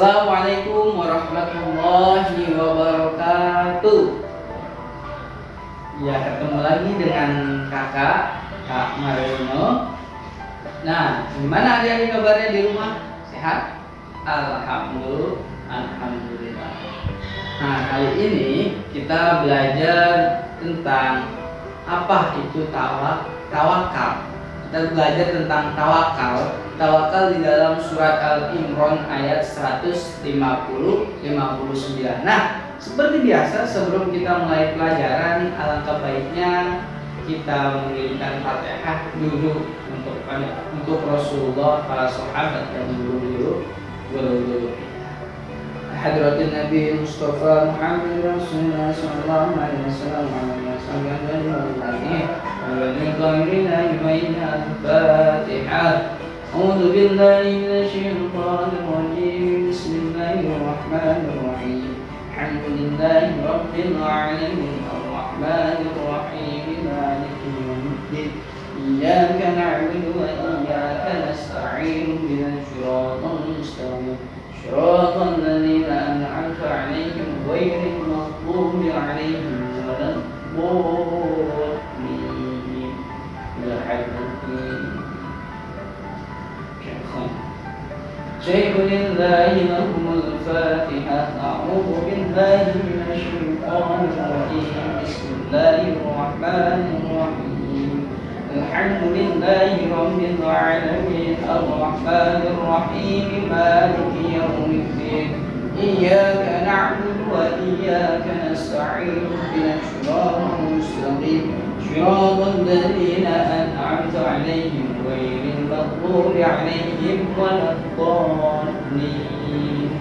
Assalamualaikum warahmatullahi wabarakatuh. Ya, ketemu lagi dengan Kak Marino. Nah, gimana adik-adik kabarnya di rumah? Sehat? Alhamdulillah. Nah, kali ini kita belajar tentang apa itu tawakal. Kita belajar tentang tawakal. Tawakal di dalam surat Al-Imran ayat 150-59. Nah, seperti biasa sebelum kita mulai pelajaran, alangkah baiknya kita mengirimkan Fatihah dulu untuk Rasulullah, para sahabat dan guru Hadratin Nabi Mustafa Muhammad Rasulullah sallallahu alaihi wasallam Al-Fatihah. A'udzu billahi minasy syaithanir rajim. Bismillahirrahmanirrahim. Alhamdulillahi rabbil alamin arrahmanir rahim maliki yaumiddin. Iyyaka na'budu wa iyyaka nasta'in ihdinas siratal mustaqim. Shiratal ladzina an'amta 'alaihim ghairil maghdubi alaihim waladdallin. شيء لله لهم الفاتحة. أعوذ بالله من الشيطان الرجيم. بسم الله الرحمن الرحيم. الحمد لله رب العالمين الرحمن الرحيم مالك يوم الدين. إياك نعبد وإياك نستعين اهدنا الصراط المستقيم صراط الذين أنعمت عليهم غير المغضوب عليهم ولا الضالين.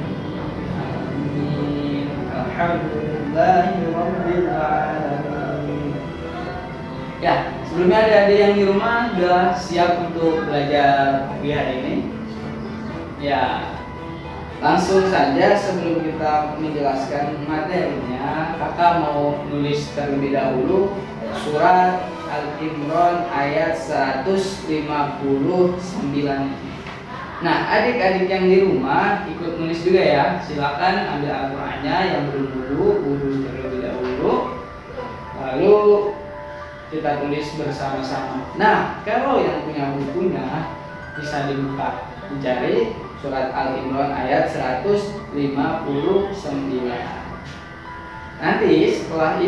آمين. الحمد لله رب العالمين. Ya, sebelumnya adik-adik yang di rumah sudah siap untuk belajar hari ini? Ya, langsung saja sebelum kita menjelaskan materinya, kakak mau nulis terlebih dahulu surat Al-Imran ayat 159. Nah, adik-adik yang di rumah ikut nulis juga ya. Silakan ambil Al-Qur'annya yang belum wudhu terlebih dahulu. Lalu kita tulis bersama-sama. Nah, kalau yang punya bukunya bisa dibuka, dicari surat Al-Imran ayat 159. Nanti setelah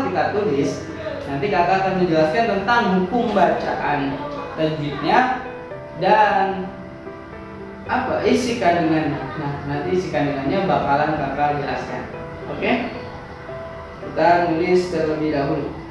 kita tulis, nanti kakak akan menjelaskan tentang hukum bacaan tajwidnya dan apa isi kandungannya. Nah, nanti isi kandungannya bakalan kakak jelaskan. Oke? Kita nulis terlebih dahulu.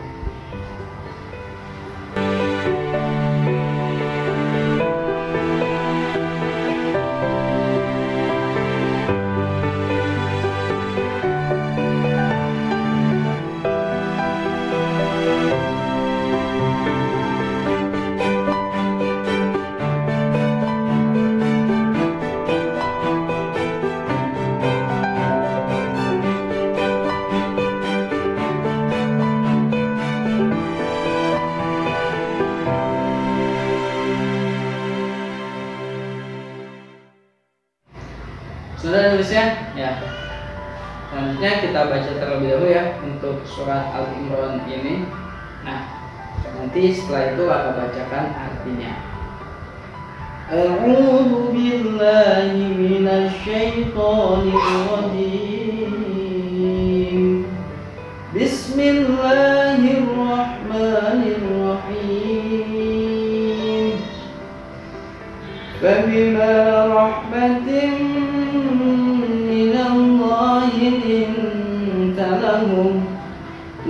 Sudah nulisnya? Ya. Selanjutnya kita baca terlebih dahulu ya untuk surat Al-Imran ini. Nah, nanti setelah itu akan bacakan artinya. A'udzu billahi minasy syaithanir rajim. Bismillahirrahmanirrahim. Fabima rahmatin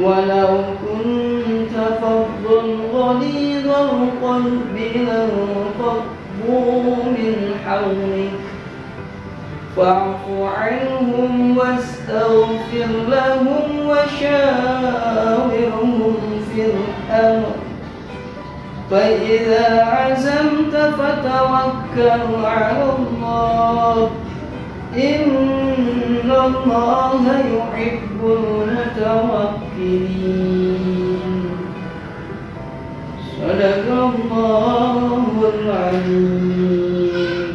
ولو كنت فظا غليظ القلب لانفضوا من حولك فاعف عنهم واستغفر لهم وشاورهم في الأمر فإذا عزمت فتوكل على الله إن الله يحب المتوكلين. صدق الله العظيم.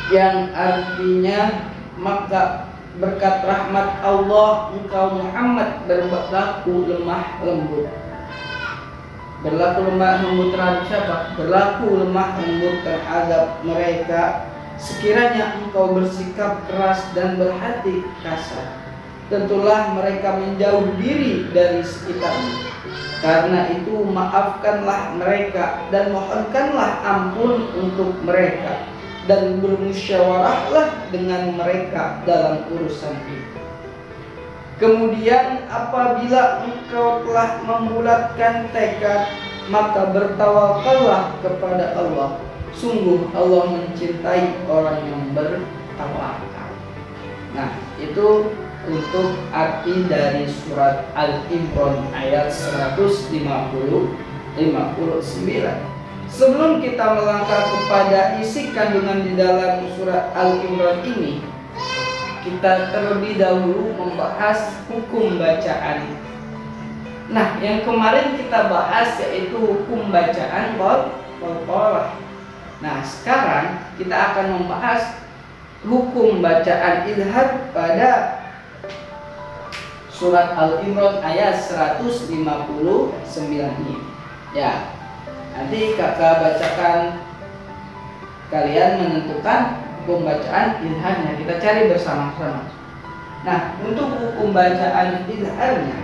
yang artinya maka berkat rahmat Allah engkau Muhammad berlaku lemah lembut. Berlaku lemah lembut terhadap siapa? Berlaku lemah lembut terhadap mereka sekiranya engkau bersikap keras dan berhati kasar. Tentulah mereka menjauh diri dari sekitarmu. Karena itu maafkanlah mereka dan mohonkanlah ampun untuk mereka, dan bermusyawarahlah dengan mereka dalam urusan itu. Kemudian apabila engkau telah membulatkan tekad, maka bertawakallah kepada Allah. Sungguh Allah mencintai orang yang bertawakal. Nah, itu untuk arti dari surat Al-Imran ayat 159. Sebelum kita melangkah kepada isi kandungan di dalam surat Al-Imran ini, kita terlebih dahulu membahas hukum bacaan. Nah, yang kemarin kita bahas yaitu hukum bacaan qalqalah. Nah, sekarang kita akan membahas hukum bacaan idhar pada surat Al-Imran ayat 159 ini. Ya, nanti kakak bacakan, kalian menentukan hukum bacaan idharnya. Kita cari bersama-sama. Nah, untuk hukum bacaan idharnya,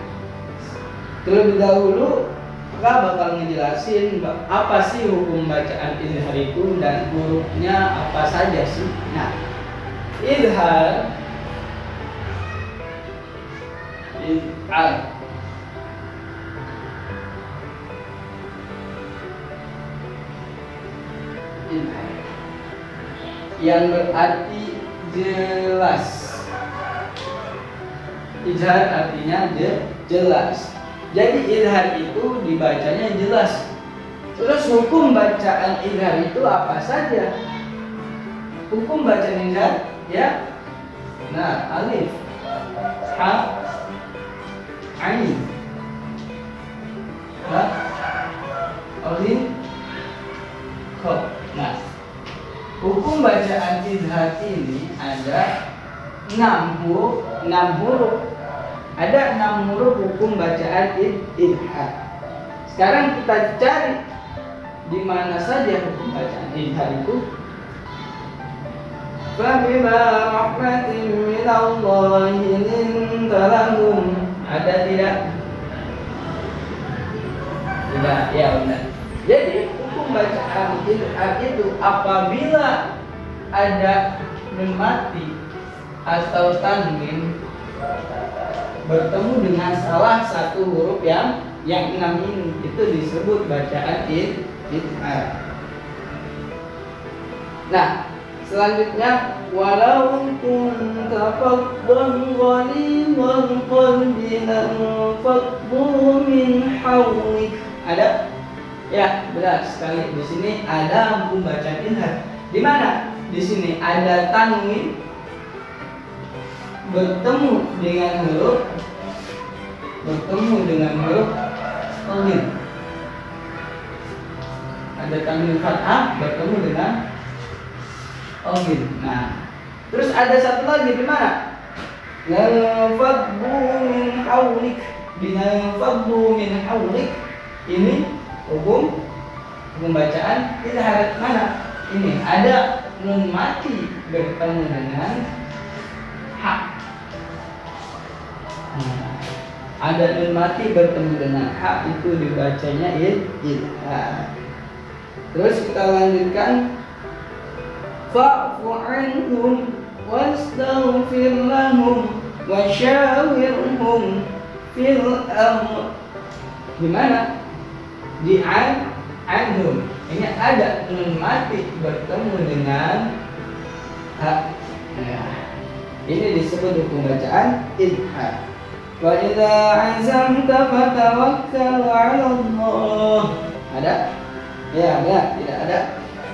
terlebih dahulu kakak bakal ngejelasin apa sih hukum bacaan idhar itu dan hurufnya apa saja sih. Nah, idhar yang berarti jelas. Izhar artinya jelas. Jadi izhar itu dibacanya jelas. Terus hukum bacaan izhar itu apa saja? Hukum bacaan izhar ya. Nah, alif, ha, ain, ha, alif, kha. Nah, hukum bacaan izhar ini ada 6 huruf. Ada 6 huruf hukum bacaan izhar. Sekarang kita cari di mana saja hukum bacaan izhar itu. Fabima rahmatin minallahi linta lahum. Ada tidak? Tidak, ya benar. Jadi hukum bacaan izhar itu apabila ada nun mati atau tanwin bertemu dengan salah satu huruf yang 6 ini, itu disebut bacaan izhar. Nah, selanjutnya walau kunta faddan ghalidhal qalbi lanfaddu min hawlik. Ada? Ya, benar sekali. Di sini ada hukum bacaan izhar. Di mana? Di sini ada tanwin bertemu dengan huruf tanwin. Ada tanwin fathah bertemu dengan tanwin. Nah, terus ada satu lagi di mana? Lanfaddu min hawlik. Binanfaddu min hawlik. Ini hukum bacaan izhar. Mana? Ini ada nun mati bertemu dengan ha. Ada nun mati bertemu dengan ha, itu dibacanya izhar. Terus kita lanjutkan fa'fu anhum wastaghfir lahum wasyawirhum fil amr. Gimana? Di anhum ini ada nun mati bertemu dengan ha. Ini disebut hukum bacaan izhar. Wa idza azamta fatawakkal 'ala Allah. Ada? Ya, benar, tidak ada.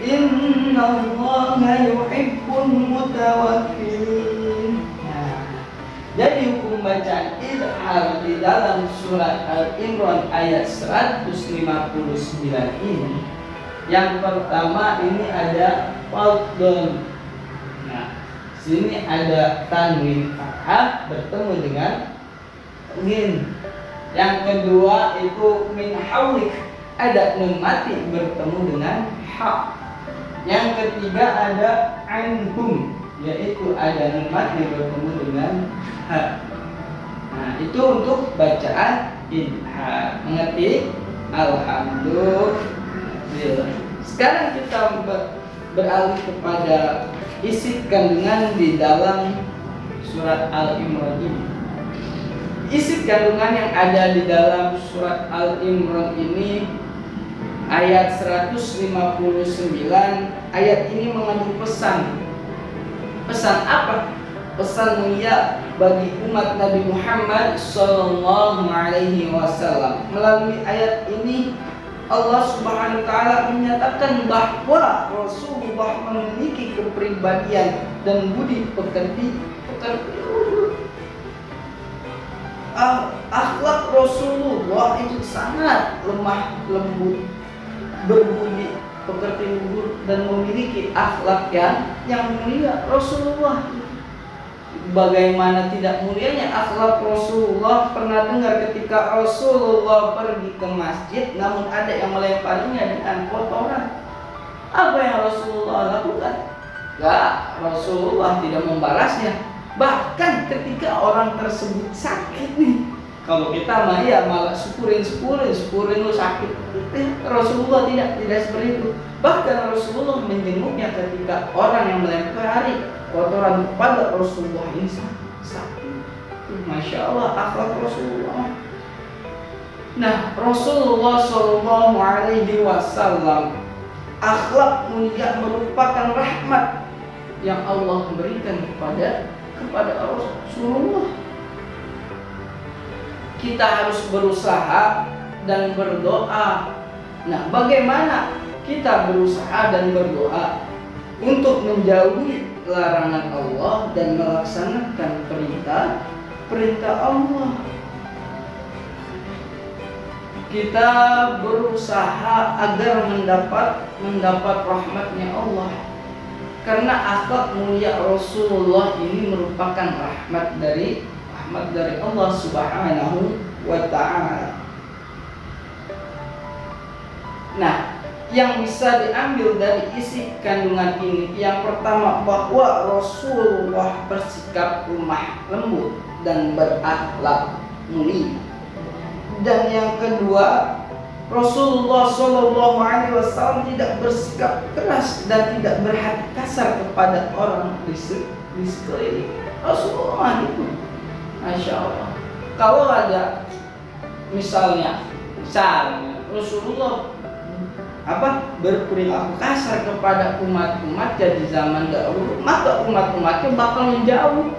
Innallaha yuhibbul mutawakkilin. Nah, jadi hukum bacaan izhar di dalam surat Al-Imran ayat 159 ini, yang pertama ini ada fadl. Sini ada tanwin fathah bertemu dengan ghin. Yang kedua itu min haulik, ada nun mati bertemu dengan ha. Yang ketiga ada anhum, yaitu ada nun mati bertemu dengan ha. Nah, itu untuk bacaan idhar. Mengerti? Alhamdulillah. Sekarang kita beralih kepada isi kandungan di dalam surat Al-Imran ini. Isi kandungan yang ada di dalam surat Al-Imran ini ayat 159. Ayat ini mengandung pesan. Pesan apa? Pesan mulia bagi umat Nabi Muhammad sallallahu alaihi wasallam. Melalui ayat ini Allah Subhanahu wa taala menyatakan bahwa Rasulullah memiliki kepribadian dan budi pekerti. Akhlak Rasulullah itu sangat lemah lembut, berbudi pekerti luhur, dan memiliki akhlak yang mulia. Rasulullah, bagaimana tidak mulianya akhlak Rasulullah? Pernah dengar ketika Rasulullah pergi ke masjid, namun ada yang melemparinya dengan kotoran. Apa yang Rasulullah lakukan? Rasulullah tidak membalasnya. Bahkan ketika orang tersebut sakit nih, kalau kita mah ya malah syukurin lu sakit. Rasulullah tidak seperti itu. Bahkan Rasulullah menjenguknya ketika orang yang melempari kotoran kepada Rasulullah ini sakit. Masya Allah, akhlak Rasulullah. Nah, Rasulullah Shallallahu Alaihi Wasallam, akhlak mulia merupakan rahmat yang Allah berikan kepada Rasulullah. Kita harus berusaha dan berdoa. Nah, bagaimana kita berusaha dan berdoa untuk menjauhi larangan Allah dan melaksanakan perintah Allah? Kita berusaha agar mendapat rahmatnya Allah, karena akhlak mulia Rasulullah ini merupakan rahmat dari Allah Subhanahu wa ta'ala. Nah, yang bisa diambil dari isi kandungan ini, yang pertama bahwa Rasulullah bersikap lemah lembut dan berakhlak mulia. Dan yang kedua, Rasulullah Shallallahu Alaihi Wasallam tidak bersikap keras dan tidak berhati kasar kepada orang di sekeliling. Rasulullah itu, Masya Allah. Kalau ada misalnya Rasulullah berperilaku kasar kepada umat-umatnya di zaman dahulu, maka umat-umatnya bakal menjauh.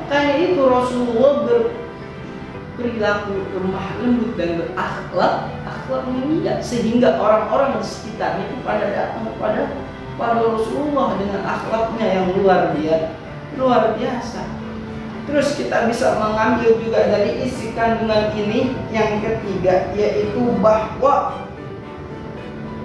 Makanya itu Rasulullah berperilaku lemah lembut dan berakhlak mulia, sehingga orang-orang di sekitarnya itu pada datang kepada Rasulullah dengan akhlaknya yang luar biasa. Terus kita bisa mengambil juga dari isi kandungan ini yang ketiga, yaitu bahwa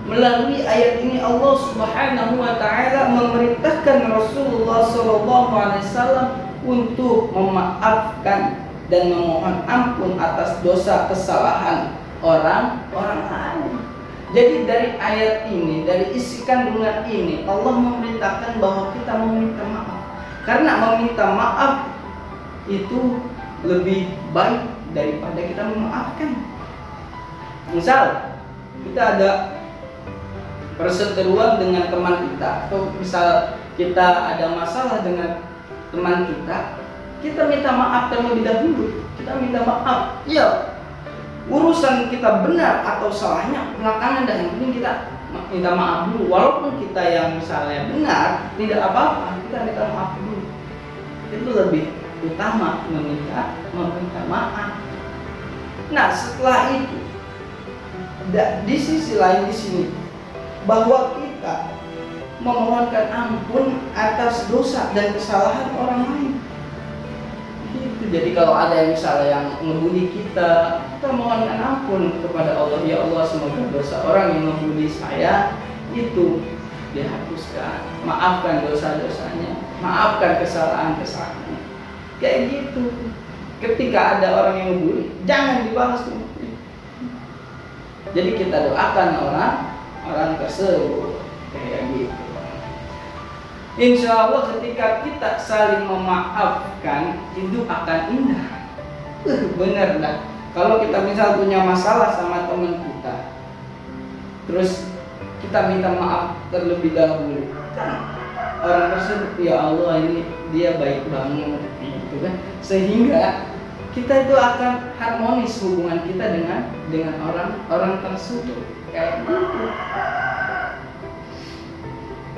melalui ayat ini Allah Subhanahu wa taala memerintahkan Rasulullah sallallahu alaihi wasallam untuk memaafkan dan memohon ampun atas dosa kesalahan orang lain. Jadi dari ayat ini, dari isi kandungan ini, Allah memerintahkan bahwa kita meminta maaf. Karena meminta maaf itu lebih baik daripada kita memaafkan. Misal kita ada perseteruan dengan teman kita, atau misal kita ada masalah dengan teman kita minta maaf terlebih dahulu. Kita minta maaf, ya urusan kita benar atau salahnya belakangan, dan yang penting kita minta maaf dulu. Walaupun kita yang misalnya benar, tidak apa-apa, kita minta maaf dulu. Itu lebih utama, meminta maaf. Nah, setelah itu di sisi lain di sini, bahwa kita memohonkan ampun atas dosa dan kesalahan orang lain. Gitu. Jadi kalau ada yang misalnya yang ngebully kita mohonkan ampun kepada Allah. Ya Allah, semoga dosa orang yang ngebully saya itu dihapuskan, maafkan dosa-dosanya, maafkan kesalahan-kesalahannya. Kayak gitu. Ketika ada orang yang membuli, jangan dibalas. Jadi kita doakan orang tersebut kayak gitu. Insya Allah ketika kita saling memaafkan, itu akan indah. Bener dah. Kalau kita misal punya masalah sama teman kita, terus kita minta maaf terlebih dahulu, kan orang tersebut, ya Allah ini dia baik banget gitu kan, sehingga kita itu akan harmonis hubungan kita dengan orang tersebut kayak gitu.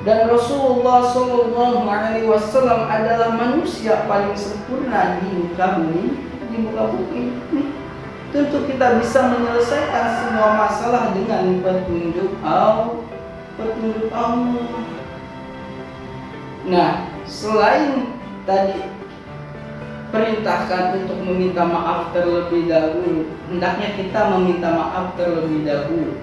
Dan Rasulullah SAW adalah manusia paling sempurna di muka bumi. Tentu kita bisa menyelesaikan semua masalah dengan petunjuk Allah. Nah, selain tadi perintahkan untuk meminta maaf terlebih dahulu, hendaknya kita meminta maaf terlebih dahulu.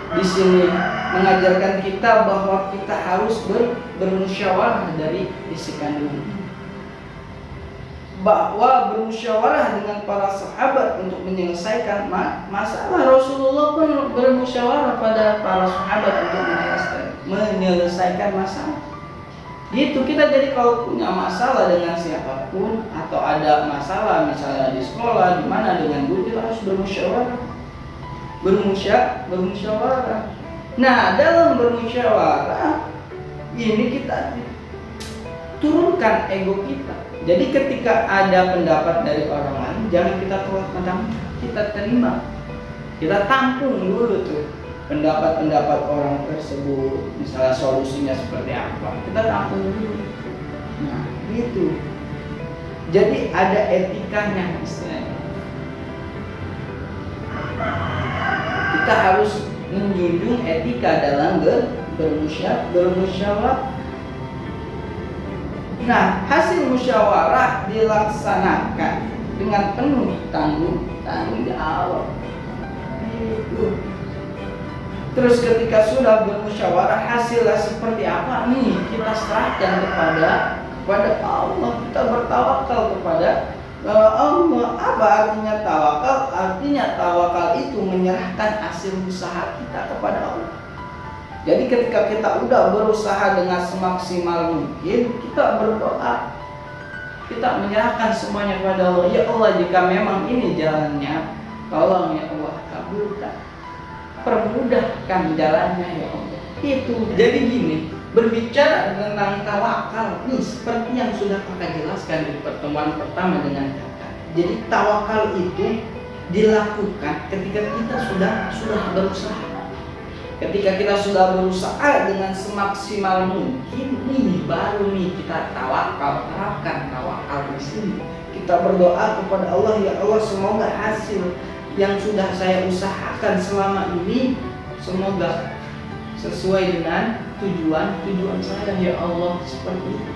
Di sini mengajarkan kita bahwa kita harus bermusyawarah dari isi kandungan, bahwa bermusyawarah dengan para sahabat untuk menyelesaikan masalah. Rasulullah pun bermusyawarah pada para sahabat untuk menyelesaikan masalah. Gitu kita, jadi kalau punya masalah dengan siapapun atau ada masalah misalnya di sekolah, di mana dengan guru, kita harus bermusyawarah. Nah, dalam bermusyawarah ini kita turunkan ego kita. Jadi ketika ada pendapat dari orang lain, jangan kita tolak mentah, kita terima. Kita tampung dulu tuh pendapat-pendapat orang tersebut, misalnya solusinya seperti apa, kita tampung dulu. Nah, gitu. Jadi ada etikanya istilahnya. Kita harus menjunjung etika dalam bermusyawarah. Nah, hasil musyawarah dilaksanakan dengan penuh tanggung jawab. Itu. Terus ketika sudah bermusyawarah, hasilnya seperti apa nih, kita serahkan kepada Allah. Kita bertawakal kepada Allah. Apa artinya tawakal? Artinya tawakal itu menyerahkan hasil usaha kita kepada Allah. Jadi ketika kita udah berusaha dengan semaksimal mungkin, kita berdoa, kita menyerahkan semuanya kepada Allah. Ya Allah, jika memang ini jalannya, tolong ya Allah kabulkan, permudahkan jalannya ya Allah. Itu. Jadi gini, berbicara tentang tawakal nih, seperti yang sudah kakak jelaskan di pertemuan pertama dengan kakak. Jadi tawakal itu dilakukan ketika kita sudah berusaha. Ketika kita sudah berusaha dengan semaksimal mungkin, nih baru nih kita tawakal, terapkan tawakal di sini. Kita berdoa kepada Allah, ya Allah semoga hasil yang sudah saya usahakan selama ini semoga sesuai dengan tujuan saya ya Allah, seperti itu.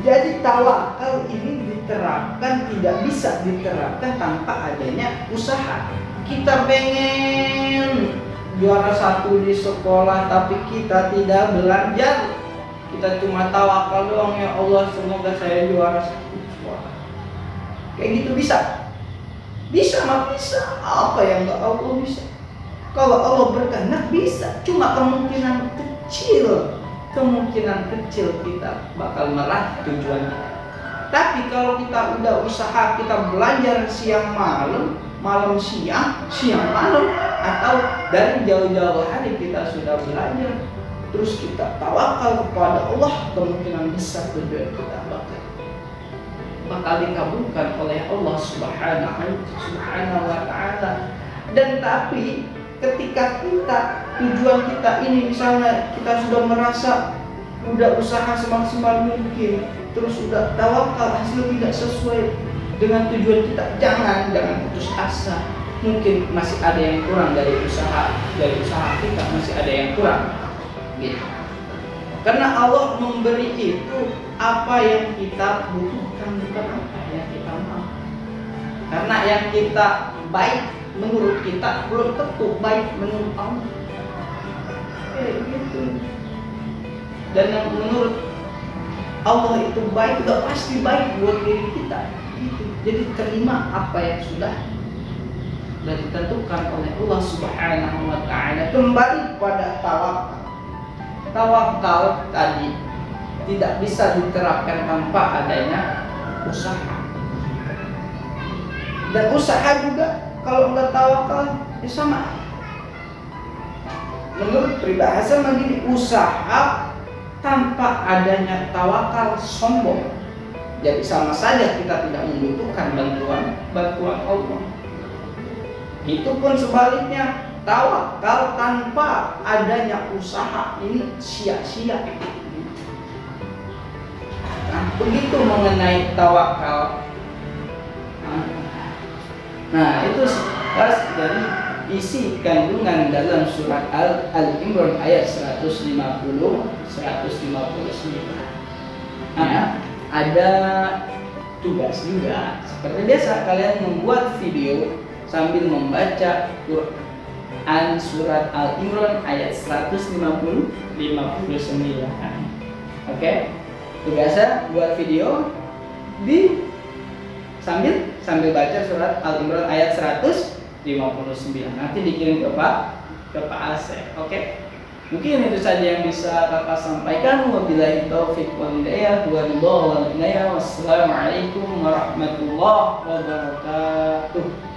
Jadi tawakal ini diterapkan, tidak bisa diterapkan tanpa adanya usaha. Kita pengen juara 1 di sekolah tapi kita tidak belajar, kita cuma tawakal doang, ya Allah semoga saya juara 1 di sekolah. Kayak gitu bisa? Bisa mah bisa. Apa yang gak Allah bisa? Kalau Allah berkehendak bisa, cuma kemungkinan kecil kita bakal meraih tujuan kita. Tapi kalau kita udah usaha, kita belajar siang malam, malam siang, siang malam, atau dari jauh-jauh hari kita sudah belajar, terus kita tawakal kepada Allah, kemungkinan besar tujuan kita bakal dikabulkan oleh Allah Subhanahu wa Ta'ala. Dan tapi ketika tujuan kita ini, misalnya kita sudah merasa udah usaha semaksimal mungkin, terus udah tawakal, hasil tidak sesuai dengan tujuan kita, jangan putus asa. Mungkin masih ada yang kurang dari usaha kita, masih ada yang kurang gitu. Karena Allah memberi itu apa yang kita butuhkan, bukan apa yang kita mau. Karena yang kita baik menurut kita belum tentu baik menurut Allah. kayak gitu. Dan yang menurut Allah itu baik, udah pasti baik buat diri kita gitu. Jadi terima apa yang sudah ditentukan oleh Allah Subhanahu wa Ta'ala. Kembali pada tawakal. Tawakal tadi tidak bisa diterapkan tanpa adanya usaha. Dan usaha juga kalau nggak tawakal ya sama. Menurut peribahasa begini, usaha tanpa adanya tawakal sombong. Jadi sama saja kita tidak membutuhkan bantuan Allah. Itu pun sebaliknya, tawakal tanpa adanya usaha ini sia-sia. Nah, begitu mengenai tawakal. Nah, itu dari isi kandungan dalam surat Al-Imran ayat 150 159. Nah, ada tugas juga. Seperti biasa kalian membuat video sambil membaca Quran surat Al-Imran ayat 159. Oke? Tugasnya buat video sambil baca surat Al-Imran ayat 159. Nanti dikirim ke Pak Asep. Oke? Mungkin itu saja yang bisa Kakak sampaikan. Wabillahi taufiq wal hidayah. Wassalamualaikum warahmatullahi wabarakatuh.